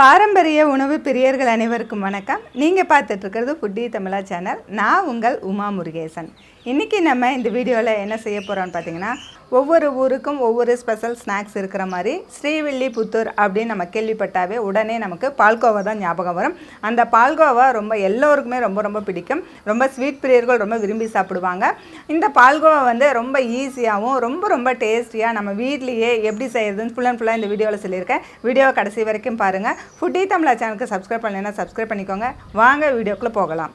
பாரம்பரிய உணவு பிரியர்கள் அனைவருக்கும் வணக்கம். நீங்கள் பார்த்துட்டு இருக்கிறது ஃபுட்டி தமிழா சேனல். நான் உங்கள் உமா முருகேசன். இன்றைக்கி நம்ம இந்த வீடியோவில் என்ன செய்ய போகிறோம்னு பார்த்தீங்கன்னா, ஒவ்வொரு ஊருக்கும் ஒவ்வொரு ஸ்பெஷல் ஸ்நாக்ஸ் இருக்கிற மாதிரி ஸ்ரீவில்லிபுத்தூர் அப்படின்னு நம்ம கேள்விப்பட்டாவே உடனே நமக்கு பால்கோவா தான் ஞாபகம் வரும். அந்த பால்கோவா எல்லோருக்குமே ரொம்ப பிடிக்கும். ரொம்ப ஸ்வீட் பிரியர்கள் ரொம்ப விரும்பி சாப்பிடுவாங்க. இந்த பால்கோவா ரொம்ப ஈஸியாகவும் ரொம்ப டேஸ்டியாக நம்ம வீட்லேயே எப்படி செய்யறதுன்னு ஃபுல்லாக இந்த வீடியோவில் சொல்லியிருக்கேன். வீடியோவை கடைசி வரைக்கும் பாருங்கள். ஃபுட்டி தமிழா சேனலுக்கு சப்ஸ்கிரைப் பண்ணலைன்னா சப்ஸ்கிரைப் பண்ணிக்கோங்க. வாங்க வீடியோக்குள்ளே போகலாம்.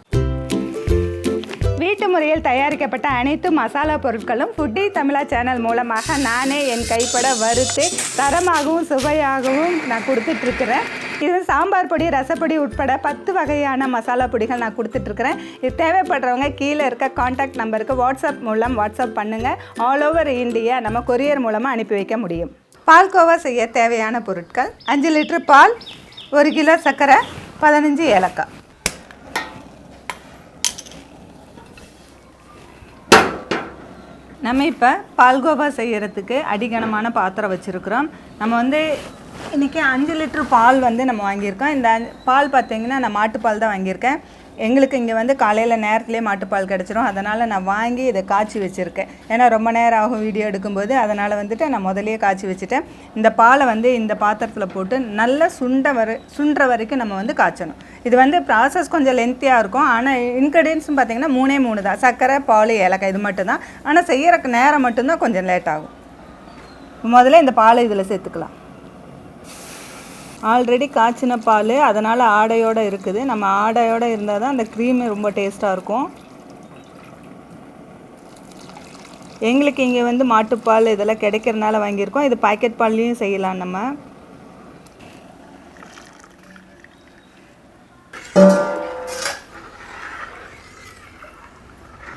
வீட்டு முறையில் தயாரிக்கப்பட்ட அனைத்து மசாலா பொருட்களும் ஃபுட்டி தமிழா சேனல் மூலமாக நானே என் கைப்பட வறுத்து தரமாகவும் சுவையாகவும் நான் கொடுத்துட்ருக்கிறேன். இது சாம்பார் பொடி, ரசப்பொடி உட்பட 10 வகையான மசாலா பொடிகள் நான் கொடுத்துட்ருக்கிறேன். இது தேவைப்படுறவங்க கீழே இருக்க காண்டாக்ட் நம்பருக்கு வாட்ஸ்அப் பண்ணுங்கள். ஆல் ஓவர் இந்தியா நம்ம கொரியர் மூலமாக அனுப்பி வைக்க முடியும். பால்கோவா செய்ய தேவையான பொருட்கள்: 5 லிட்டர் பால், 1 கிலோ சர்க்கரை, 15 ஏலக்காய். நம்ம இப்போ பால்கோவா செய்கிறதுக்கு அடிகனமான பாத்திரம் வச்சுருக்குறோம். நம்ம இன்றைக்கி 5 லிட்டர் பால் நம்ம வாங்கியிருக்கோம். இந்த பால் பார்த்திங்கன்னா நான் மாட்டுப்பால் தான் வாங்கியிருக்கேன். எங்களுக்கு இங்கே காலையில் நேரத்துலேயே மாட்டுப்பால் கிடச்சிரும். அதனால் நான் வாங்கி இதை காய்ச்சி வச்சுருக்கேன். ஏன்னா ரொம்ப நேரம் ஆகும் வீடியோ எடுக்கும்போது. அதனால் நான் முதலையே காய்ச்சி வச்சுட்டேன். இந்த பாலை இந்த பாத்திரத்தில் போட்டு நல்லா சுண்டுற வரைக்கும் நம்ம காய்ச்சணும். இது ப்ராசஸ் கொஞ்சம் லென்த்தியாக இருக்கும். ஆனால் இன்க்ரீடியன்ஸும் பார்த்திங்கன்னா 3 தான்: சர்க்கரை, பால், ஏலக்காய். இது மட்டும்தான். ஆனால் செய்கிறக்கு நேரம் மட்டும்தான் கொஞ்சம் லேட் ஆகும். முதல்ல இந்த பாலை இதில் சேர்த்துக்கலாம். ஆல்ரெடி காய்ச்சின பால், அதனால் ஆடையோடு இருக்குது. நம்ம ஆடையோடு இருந்தால் தான் அந்த க்ரீமு ரொம்ப டேஸ்ட்டாக இருக்கும். எங்களுக்கு இங்கே மாட்டுப்பால் இதெல்லாம் கிடைக்கிறதுனால வாங்கியிருக்கோம். இது பாக்கெட் பால்லையும் செய்யலாம். நம்ம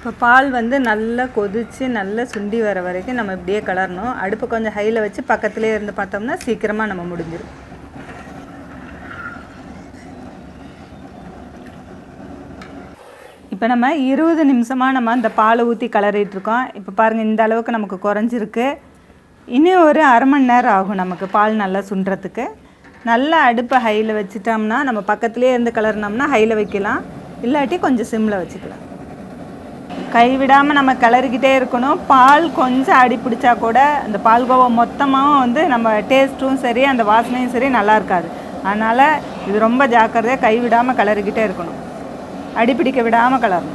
இப்போ பால் நல்லா கொதித்து நல்லா சுண்டி வர வரைக்கும் நம்ம இப்படியே கிளறணும். அடுப்பு கொஞ்சம் ஹையில் வச்சு பக்கத்துலேயே இருந்து பார்த்தோம்னா சீக்கிரமாக நம்ம முடிஞ்சிடும். இப்போ நம்ம 20 நிமிஷமாக நம்ம அந்த பாலை ஊற்றி கிளறிட்டுருக்கோம். இப்போ பாருங்கள், இந்த அளவுக்கு நமக்கு குறைஞ்சிருக்கு. இன்னும் ஒரு அரை மணி நேரம் ஆகும் நமக்கு பால் நல்லா சுண்டுறதுக்கு. நல்லா அடுப்பை ஹையில் வச்சுட்டோம்னா, நம்ம பக்கத்துலேயே இருந்து கிளறினோம்னா ஹையில் வைக்கலாம், இல்லாட்டி கொஞ்சம் சிம்மில் வச்சுக்கலாம். கைவிடாமல் நம்ம கிளறிக்கிட்டே இருக்கணும். பால் கொஞ்சம் அடி பிடிச்சா கூட அந்த பால்கோவா மொத்தமாக நம்ம டேஸ்ட்டும் சரி அந்த வாசனையும் சரி நல்லா இருக்காது. அதனால் இது ரொம்ப ஜாக்கிரதையாக கைவிடாமல் கிளறிக்கிட்டே இருக்கணும். அடிப்பிடிக்க விடாமல் கலரணும்.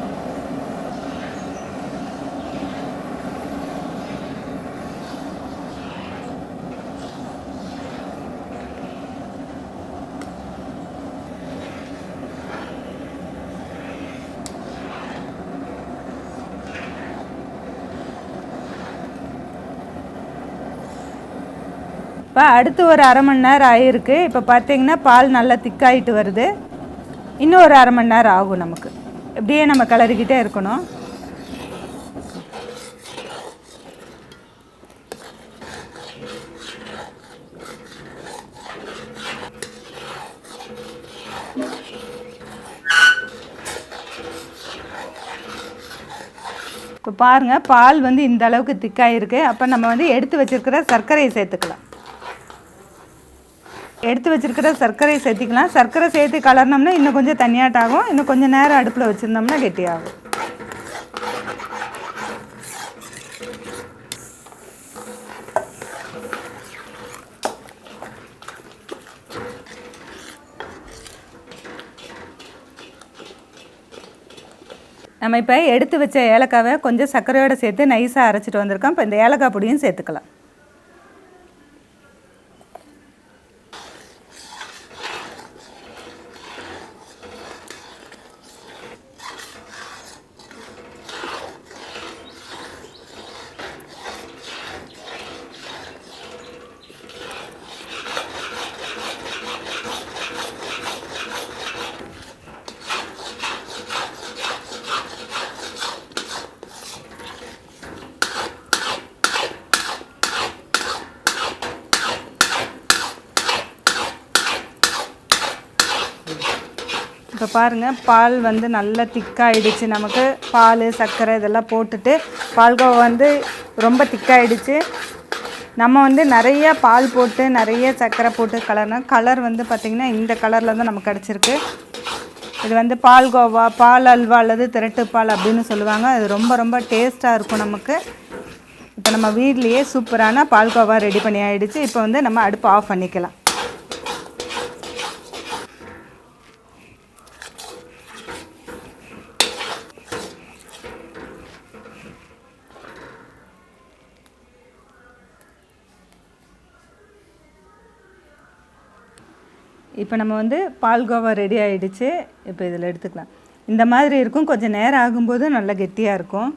இப்போ அடுத்து ஒரு அரை மணி நேரம் ஆகிருக்கு. இப்போ பார்த்தீங்கன்னா பால் நல்லா திக்காயிட்டு வருது. இன்னும் ஒரு அரை மணி நேரம் ஆகும் நமக்கு. இப்படியே நம்ம கிளறிக்கிட்டே இருக்கணும். இப்போ பாருங்கள், பால் இந்த அளவுக்கு திக்காயிருக்கு. அப்போ நம்ம எடுத்து வச்சுருக்கிற சர்க்கரையை சேர்த்துக்கலாம். எடுத்து வச்சுருக்கிற சர்க்கரை சேர்த்திக்கலாம். சர்க்கரை சேர்த்து கலர்னோம்னா இன்னும் கொஞ்சம் தண்ணியாட்டாகும். இன்னும் கொஞ்சம் நேரம் அடுப்பில் வச்சுருந்தோம்னா கெட்டியாகும். நம்ம இப்போ எடுத்து வச்ச ஏலக்காவை கொஞ்சம் சர்க்கரையோடு சேர்த்து நைஸாக அரைச்சிட்டு வந்திருக்கோம். இப்போ இந்த ஏலக்காய் பொடியும் சேர்த்துக்கலாம். இப்போ பாருங்கள், பால் நல்லா திக்காயிடுச்சு. நமக்கு பால், சர்க்கரை இதெல்லாம் போட்டுட்டு பால்கோவா ரொம்ப திக்காயிடுச்சு. நம்ம வந்து நிறைய பால் போட்டு நிறைய சர்க்கரை போட்டு கலர் வந்து பார்த்திங்கன்னா இந்த கலரில் தான் நமக்கு கிடச்சிருக்கு. இது வந்து பால்கோவா, பால் அல்வா அல்லது திரட்டு பால் அப்படின்னு சொல்லுவாங்க. அது ரொம்ப ரொம்ப டேஸ்ட்டாக இருக்கும் நமக்கு. இப்போ நம்ம வீட்லேயே சூப்பரான பால்கோவா ரெடி பண்ணி ஆகிடுச்சு. இப்போ வந்து நம்ம அடுப்பு ஆஃப் பண்ணிக்கலாம். இப்போ நம்ம வந்து பால்கோவா ரெடி ஆகிடுச்சு. இப்போ இதில் எடுத்துக்கலாம். இந்த மாதிரி இருக்கும். கொஞ்சம் நேரம் ஆகும்போது நல்லா கெட்டியாக இருக்கும்.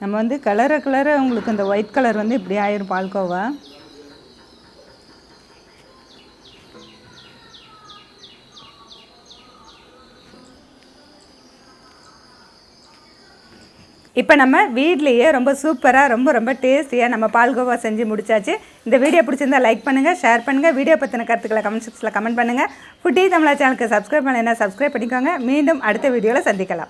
நம்ம வந்து கலரை உங்களுக்கு இந்த ஒயிட் கலர் வந்து இப்படி ஆயிரும் பால்கோவா. இப்போ நம்ம வீட்லேயே ரொம்ப சூப்பராக ரொம்ப டேஸ்டியாக நம்ம பால்கோவா செஞ்சு முடிச்சாச்சு. இந்த வீடியோ பிடிச்சிருந்தா லைக் பண்ணுங்கள், ஷேர் பண்ணுங்கள். வீடியோ பற்றின கருத்துக்களை கமெண்ட் செக்ஷனில் கமெண்ட் பண்ணுங்கள். ஃபுட்டி தமிழா சேனலுக்கு சப்ஸ்கிரைப் பண்ணலைன்னா சப்ஸ்கிரைப் பண்ணிக்கோங்க. மீண்டும் அடுத்த வீடியோவில் சந்திக்கலாம்.